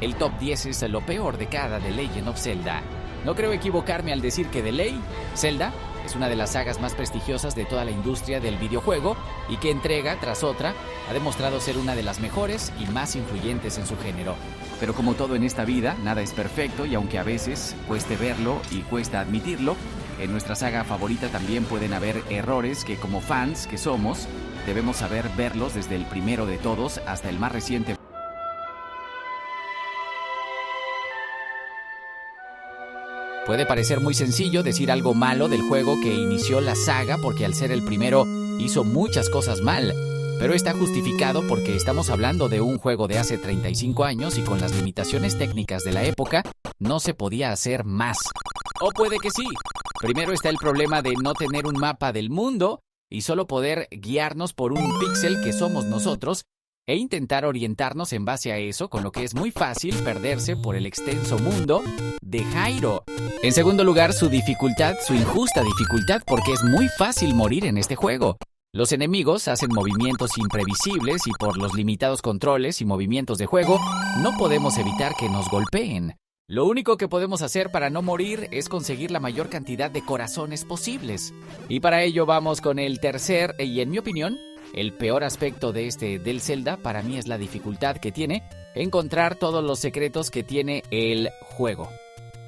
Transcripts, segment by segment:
el top 10 es lo peor de cada The Legend of Zelda. No creo equivocarme al decir que de ley, Zelda es una de las sagas más prestigiosas de toda la industria del videojuego y que entrega tras otra ha demostrado ser una de las mejores y más influyentes en su género. Pero como todo en esta vida, nada es perfecto y aunque a veces cueste verlo y cuesta admitirlo, en nuestra saga favorita también pueden haber errores que como fans que somos, debemos saber verlos desde el primero de todos hasta el más reciente. Puede parecer muy sencillo decir algo malo del juego que inició la saga porque al ser el primero hizo muchas cosas mal, pero está justificado porque estamos hablando de un juego de hace 35 años y con las limitaciones técnicas de la época no se podía hacer más. O puede que sí. Primero está el problema de no tener un mapa del mundo y solo poder guiarnos por un píxel que somos nosotros e intentar orientarnos en base a eso, con lo que es muy fácil perderse por el extenso mundo de Hyrule. En segundo lugar, su dificultad, su injusta dificultad, porque es muy fácil morir en este juego. Los enemigos hacen movimientos imprevisibles y por los limitados controles y movimientos de juego, no podemos evitar que nos golpeen. Lo único que podemos hacer para no morir es conseguir la mayor cantidad de corazones posibles. Y para ello vamos con el tercer y, en mi opinión, el peor aspecto del Zelda para mí es la dificultad que tiene encontrar todos los secretos que tiene el juego.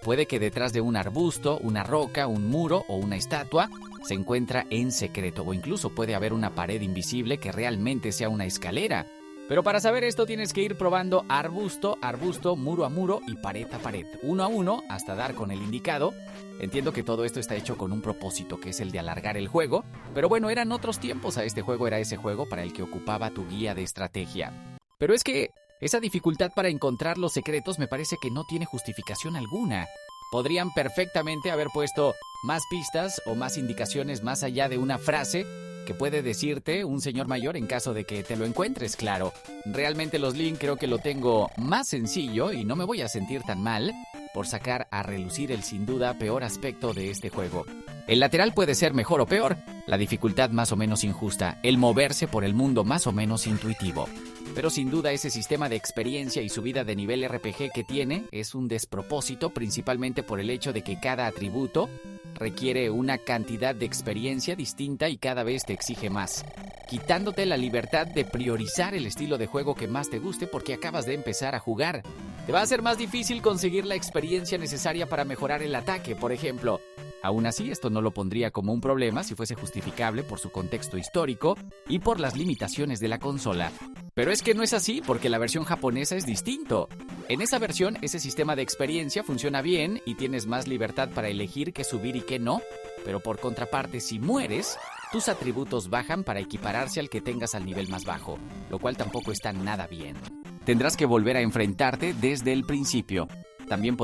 Puede que detrás de un arbusto, una roca, un muro o una estatua se encuentra en secreto o incluso puede haber una pared invisible que realmente sea una escalera. Pero para saber esto tienes que ir probando arbusto a arbusto, muro a muro y pared a pared, uno a uno hasta dar con el indicado. Entiendo que todo esto está hecho con un propósito, que es el de alargar el juego, pero bueno, eran otros tiempos. A este juego era ese juego para el que ocupaba tu guía de estrategia. Pero es que esa dificultad para encontrar los secretos me parece que no tiene justificación alguna. Podrían perfectamente haber puesto más pistas o más indicaciones más allá de una frase que puede decirte un señor mayor en caso de que te lo encuentres, claro. Realmente los Link creo que lo tengo más sencillo y no me voy a sentir tan mal por sacar a relucir el sin duda peor aspecto de este juego. El lateral puede ser mejor o peor, la dificultad más o menos injusta, el moverse por el mundo más o menos intuitivo. Pero sin duda ese sistema de experiencia y subida de nivel RPG que tiene es un despropósito, principalmente por el hecho de que cada atributo requiere una cantidad de experiencia distinta y cada vez te exige más, quitándote la libertad de priorizar el estilo de juego que más te guste porque acabas de empezar a jugar. Te va a ser más difícil conseguir la experiencia necesaria para mejorar el ataque, por ejemplo. Aún así, esto no lo pondría como un problema si fuese justificable por su contexto histórico y por las limitaciones de la consola. Pero es que no es así porque la versión japonesa es distinto. En esa versión, ese sistema de experiencia funciona bien y tienes más libertad para elegir qué subir y qué no, pero por contraparte, si mueres, tus atributos bajan para equipararse al que tengas al nivel más bajo, lo cual tampoco está nada bien. Tendrás que volver a enfrentarte desde el principio. También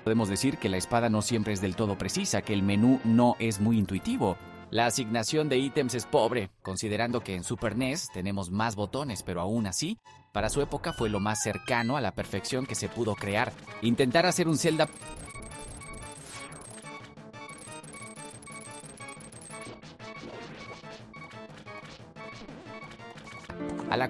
podemos decir que la espada no siempre es del todo precisa, que el menú no es muy intuitivo. La asignación de ítems es pobre, considerando que en Super NES tenemos más botones, pero aún así, para su época fue lo más cercano a la perfección que se pudo crear. Intentar hacer un Zelda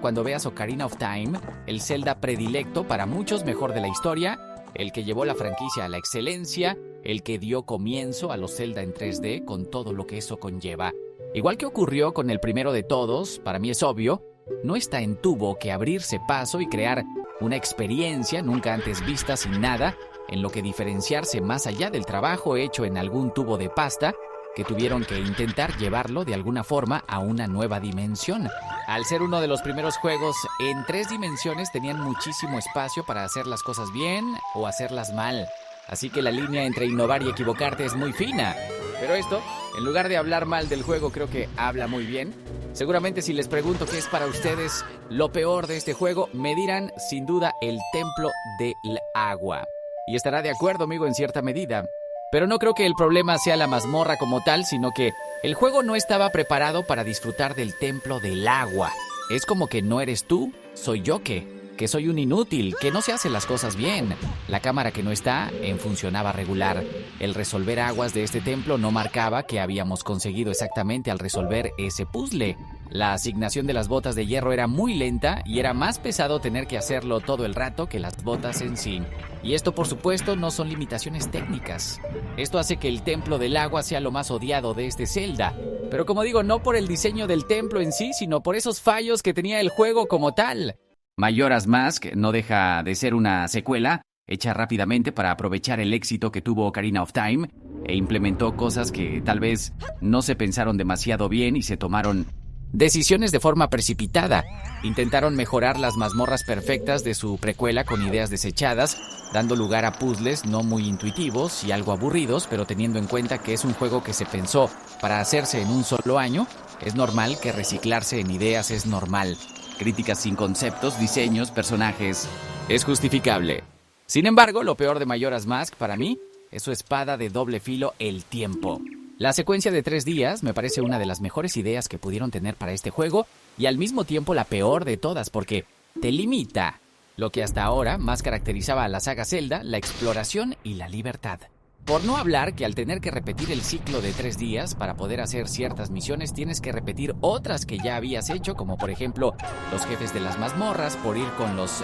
cuando veas Ocarina of Time, el Zelda predilecto para muchos, mejor de la historia, el que llevó la franquicia a la excelencia, el que dio comienzo a los Zelda en 3D con todo lo que eso conlleva. Igual que ocurrió con el primero de todos, para mí es obvio, no está en tubo que abrirse paso y crear una experiencia nunca antes vista sin nada, en lo que diferenciarse más allá del trabajo hecho en algún tubo de pasta, que tuvieron que intentar llevarlo de alguna forma a una nueva dimensión. Al ser uno de los primeros juegos en 3 dimensiones tenían muchísimo espacio para hacer las cosas bien o hacerlas mal. Así que la línea entre innovar y equivocarte es muy fina. Pero esto, en lugar de hablar mal del juego, creo que habla muy bien. Seguramente si les pregunto qué es para ustedes lo peor de este juego, me dirán sin duda el Templo del Agua. Y estará de acuerdo, amigo, en cierta medida. Pero no creo que el problema sea la mazmorra como tal, sino que el juego no estaba preparado para disfrutar del Templo del Agua. Es como que no eres tú, soy yo que. que soy un inútil, que no se hacen las cosas bien. La cámara que no está funcionaba regular. El resolver aguas de este templo no marcaba que habíamos conseguido exactamente al resolver ese puzzle. La asignación de las botas de hierro era muy lenta y era más pesado tener que hacerlo todo el rato que las botas en sí. Y esto, por supuesto, no son limitaciones técnicas. Esto hace que el templo del agua sea lo más odiado de este Zelda. Pero como digo, no por el diseño del templo en sí, sino por esos fallos que tenía el juego como tal. Majora's Mask no deja de ser una secuela hecha rápidamente para aprovechar el éxito que tuvo Ocarina of Time e implementó cosas que tal vez no se pensaron demasiado bien y se tomaron decisiones de forma precipitada. Intentaron mejorar las mazmorras perfectas de su precuela con ideas desechadas, dando lugar a puzzles no muy intuitivos y algo aburridos, pero teniendo en cuenta que es un juego que se pensó para hacerse en un solo año, es normal que reciclarse en ideas es normal. Críticas sin conceptos, diseños, personajes, es justificable. Sin embargo, lo peor de Majora's Mask para mí es su espada de doble filo, el tiempo. La secuencia de 3 días me parece una de las mejores ideas que pudieron tener para este juego y al mismo tiempo la peor de todas porque te limita lo que hasta ahora más caracterizaba a la saga Zelda, la exploración y la libertad. Por no hablar que al tener que repetir el ciclo de 3 días para poder hacer ciertas misiones tienes que repetir otras que ya habías hecho, como por ejemplo los jefes de las mazmorras, por ir con los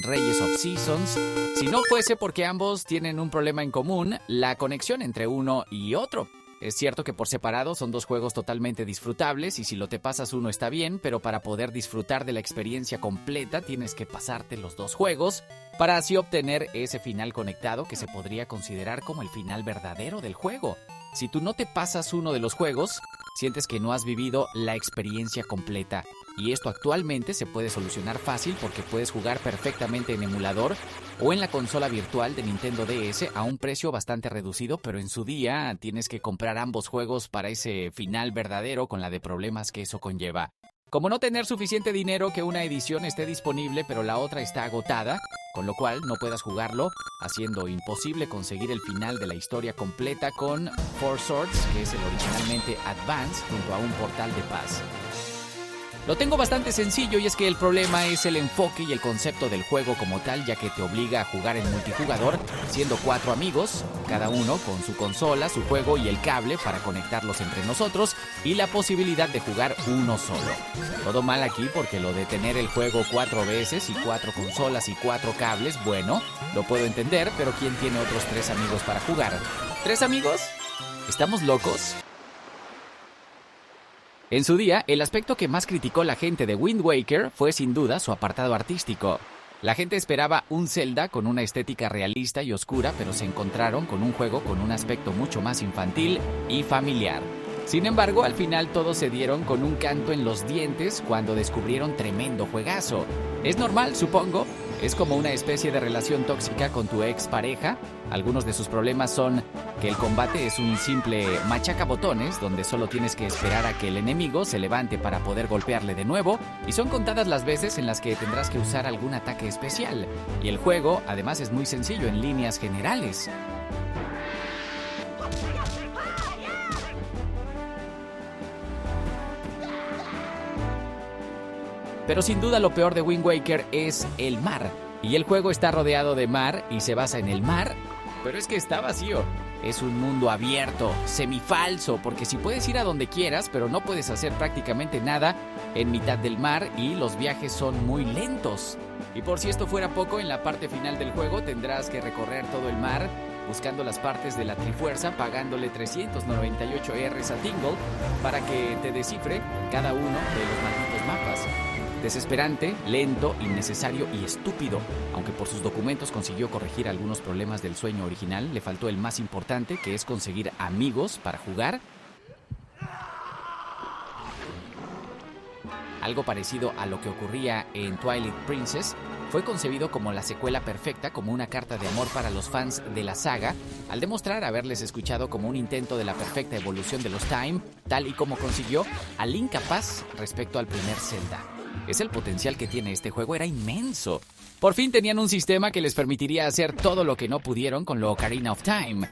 Reyes of Seasons. Si no fuese porque ambos tienen un problema en común, la conexión entre uno y otro. Es cierto que por separado son 2 juegos totalmente disfrutables y si lo te pasas uno está bien, pero para poder disfrutar de la experiencia completa tienes que pasarte los 2 juegos para así obtener ese final conectado que se podría considerar como el final verdadero del juego. Si tú no te pasas uno de los juegos, sientes que no has vivido la experiencia completa. Y esto actualmente se puede solucionar fácil porque puedes jugar perfectamente en emulador o en la consola virtual de Nintendo DS a un precio bastante reducido, pero en su día tienes que comprar ambos juegos para ese final verdadero con la de problemas que eso conlleva. Como no tener suficiente dinero que una edición esté disponible pero la otra está agotada, con lo cual no puedas jugarlo, haciendo imposible conseguir el final de la historia completa con Four Swords, que es el originalmente Advance, junto a un portal de paz. Lo tengo bastante sencillo y es que el problema es el enfoque y el concepto del juego como tal, ya que te obliga a jugar en multijugador, siendo 4 amigos, cada uno con su consola, su juego y el cable para conectarlos entre nosotros y la posibilidad de jugar uno solo. Todo mal aquí porque lo de tener el juego 4 veces y 4 consolas y 4 cables, bueno, lo puedo entender, pero ¿quién tiene otros 3 amigos para jugar? ¿3 amigos? ¿Estamos locos? En su día, el aspecto que más criticó la gente de Wind Waker fue sin duda su apartado artístico. La gente esperaba un Zelda con una estética realista y oscura, pero se encontraron con un juego con un aspecto mucho más infantil y familiar. Sin embargo, al final todos se dieron con un canto en los dientes cuando descubrieron tremendo juegazo. Es normal, supongo. Es como una especie de relación tóxica con tu ex pareja. Algunos de sus problemas son que el combate es un simple machacabotones, donde solo tienes que esperar a que el enemigo se levante para poder golpearle de nuevo, y son contadas las veces en las que tendrás que usar algún ataque especial. Y el juego, además, es muy sencillo en líneas generales. Pero sin duda lo peor de Wind Waker es el mar. Y el juego está rodeado de mar y se basa en el mar, pero es que está vacío. Es un mundo abierto, semifalso, porque si puedes ir a donde quieras, pero no puedes hacer prácticamente nada en mitad del mar y los viajes son muy lentos. Y por si esto fuera poco, en la parte final del juego tendrás que recorrer todo el mar buscando las partes de la Trifuerza, pagándole 398 Rs a Tingle para que te descifre cada uno de los malditos mapas. Desesperante, lento, innecesario y estúpido. Aunque por sus documentos consiguió corregir algunos problemas del sueño original, le faltó el más importante, que es conseguir amigos para jugar. Algo parecido a lo que ocurría en Twilight Princess, fue concebido como la secuela perfecta, como una carta de amor para los fans de la saga, al demostrar haberles escuchado como un intento de la perfecta evolución de los Time, tal y como consiguió al incapaz respecto al primer Zelda. Es el potencial que tiene este juego, era inmenso. Por fin tenían un sistema que les permitiría hacer todo lo que no pudieron con lo Ocarina of Time.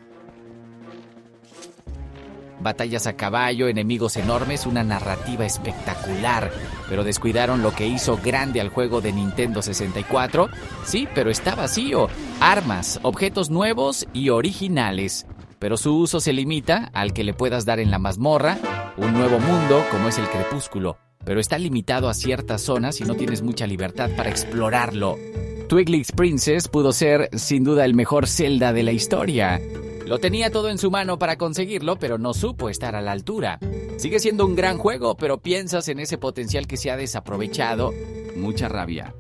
batallas a caballo, enemigos enormes, una narrativa espectacular. Pero descuidaron lo que hizo grande al juego de Nintendo 64. Sí, pero está vacío. Armas, objetos nuevos y originales. Pero su uso se limita al que le puedas dar en la mazmorra, un nuevo mundo como es el Crepúsculo. Pero está limitado a ciertas zonas y no tienes mucha libertad para explorarlo. Twilight Princess pudo ser, sin duda, el mejor Zelda de la historia. Lo tenía todo en su mano para conseguirlo, pero no supo estar a la altura. Sigue siendo un gran juego, pero piensas en ese potencial que se ha desaprovechado. Mucha rabia.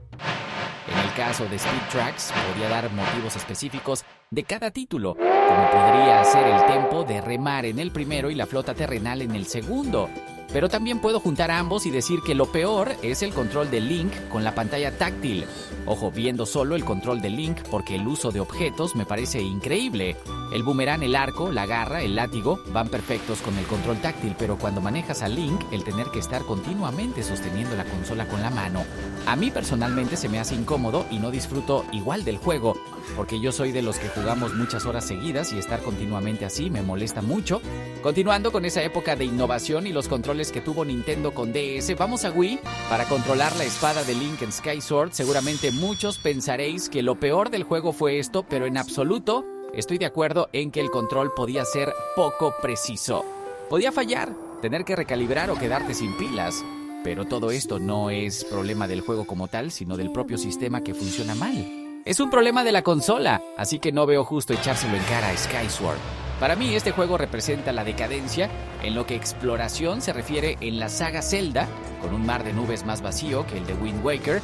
En el caso de Speed Tracks, podía dar motivos específicos de cada título, como podría ser el tempo de remar en el primero y la flota terrenal en el segundo. Pero también puedo juntar a ambos y decir que lo peor es el control de Link con la pantalla táctil. Ojo, viendo solo el control de Link porque el uso de objetos me parece increíble. El boomerang, el arco, la garra, el látigo van perfectos con el control táctil, pero cuando manejas a Link, el tener que estar continuamente sosteniendo la consola con la mano, a mí personalmente se me hace incómodo y no disfruto igual del juego, porque yo soy de los que jugamos muchas horas seguidas y estar continuamente así me molesta mucho. Continuando con esa época de innovación y los controles que tuvo Nintendo con DS, vamos a Wii para controlar la espada de Link en Skyward. Seguramente muchos pensaréis que lo peor del juego fue esto, pero en absoluto estoy de acuerdo en que el control podía ser poco preciso. Podía fallar, tener que recalibrar o quedarte sin pilas. Pero todo esto no es problema del juego como tal, sino del propio sistema que funciona mal. Es un problema de la consola, así que no veo justo echárselo en cara a Skyward. Para mí este juego representa la decadencia en lo que exploración se refiere en la saga Zelda, con un mar de nubes más vacío que el de Wind Waker,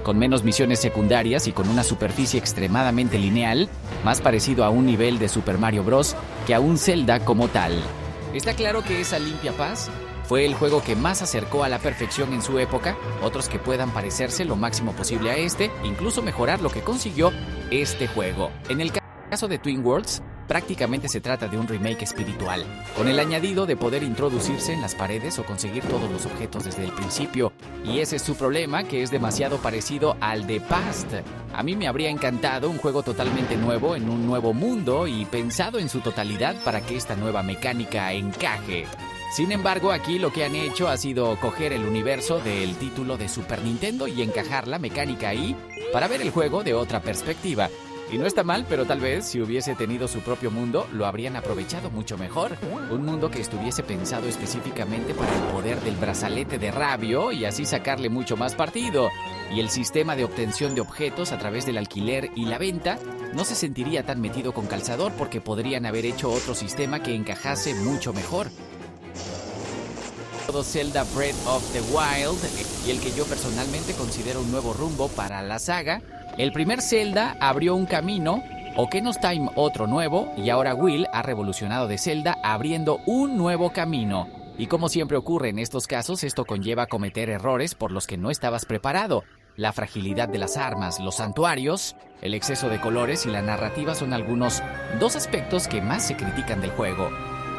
con menos misiones secundarias y con una superficie extremadamente lineal, más parecido a un nivel de Super Mario Bros. Que a un Zelda como tal. Está claro que esa limpia paz fue el juego que más acercó a la perfección en su época, otros que puedan parecerse lo máximo posible a este, incluso mejorar lo que consiguió este juego. En el caso de Twin Worlds, prácticamente se trata de un remake espiritual, con el añadido de poder introducirse en las paredes o conseguir todos los objetos desde el principio. Y ese es su problema, que es demasiado parecido al de Past. A mí me habría encantado un juego totalmente nuevo en un nuevo mundo y pensado en su totalidad para que esta nueva mecánica encaje. Sin embargo, aquí lo que han hecho ha sido coger el universo del título de Super Nintendo y encajar la mecánica ahí para ver el juego de otra perspectiva. Y no está mal, pero tal vez si hubiese tenido su propio mundo, lo habrían aprovechado mucho mejor. Un mundo que estuviese pensado específicamente para el poder del brazalete de Rabio y así sacarle mucho más partido. Y el sistema de obtención de objetos a través del alquiler y la venta no se sentiría tan metido con calzador porque podrían haber hecho otro sistema que encajase mucho mejor. Zelda Breath of the Wild y el que yo personalmente considero un nuevo rumbo para la saga. El primer Zelda abrió un camino, Ocarina of Time otro nuevo y ahora Will ha revolucionado de Zelda abriendo un nuevo camino. Y como siempre ocurre en estos casos, esto conlleva cometer errores por los que no estabas preparado. La fragilidad de las armas, los santuarios, el exceso de colores y la narrativa son algunos dos aspectos que más se critican del juego.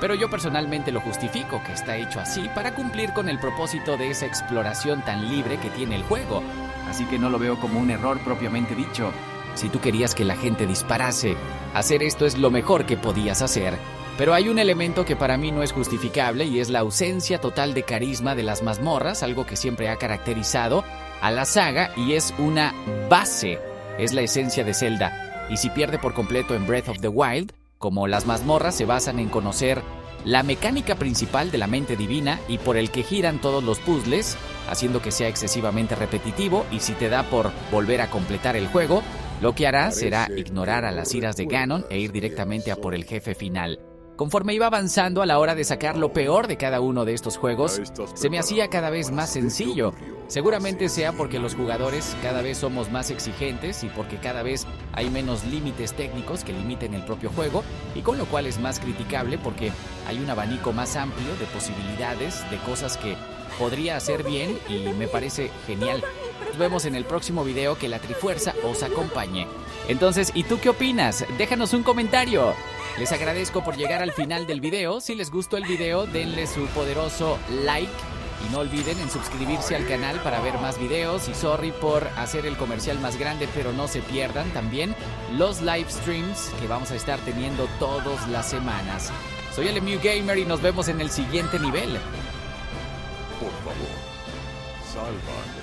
Pero yo personalmente lo justifico, que está hecho así para cumplir con el propósito de esa exploración tan libre que tiene el juego. Así que no lo veo como un error propiamente dicho. Si tú querías que la gente disparase, hacer esto es lo mejor que podías hacer. Pero hay un elemento que para mí no es justificable y es la ausencia total de carisma de las mazmorras, algo que siempre ha caracterizado a la saga y es una base, es la esencia de Zelda. Y si pierde por completo en Breath of the Wild, como las mazmorras se basan en conocer la mecánica principal de la mente divina y por el que giran todos los puzzles, haciendo que sea excesivamente repetitivo, y si te da por volver a completar el juego, lo que harás será ignorar a las iras de Ganon e ir directamente a por el jefe final. Conforme iba avanzando a la hora de sacar lo peor de cada uno de estos juegos, se me hacía cada vez más sencillo. Seguramente sea porque los jugadores cada vez somos más exigentes y porque cada vez hay menos límites técnicos que limiten el propio juego, y con lo cual es más criticable porque hay un abanico más amplio de posibilidades, de cosas que podría hacer bien y me parece genial. Nos vemos en el próximo video, que la Trifuerza os acompañe. Entonces, ¿y tú qué opinas? Déjanos un comentario. Les agradezco por llegar al final del video. Si les gustó el video, denle su poderoso like. Y no olviden en suscribirse al canal para ver más videos. Y sorry por hacer el comercial más grande, pero no se pierdan también los live streams que vamos a estar teniendo todas las semanas. Soy el Emu Gamer y nos vemos en el siguiente nivel. Por favor, salva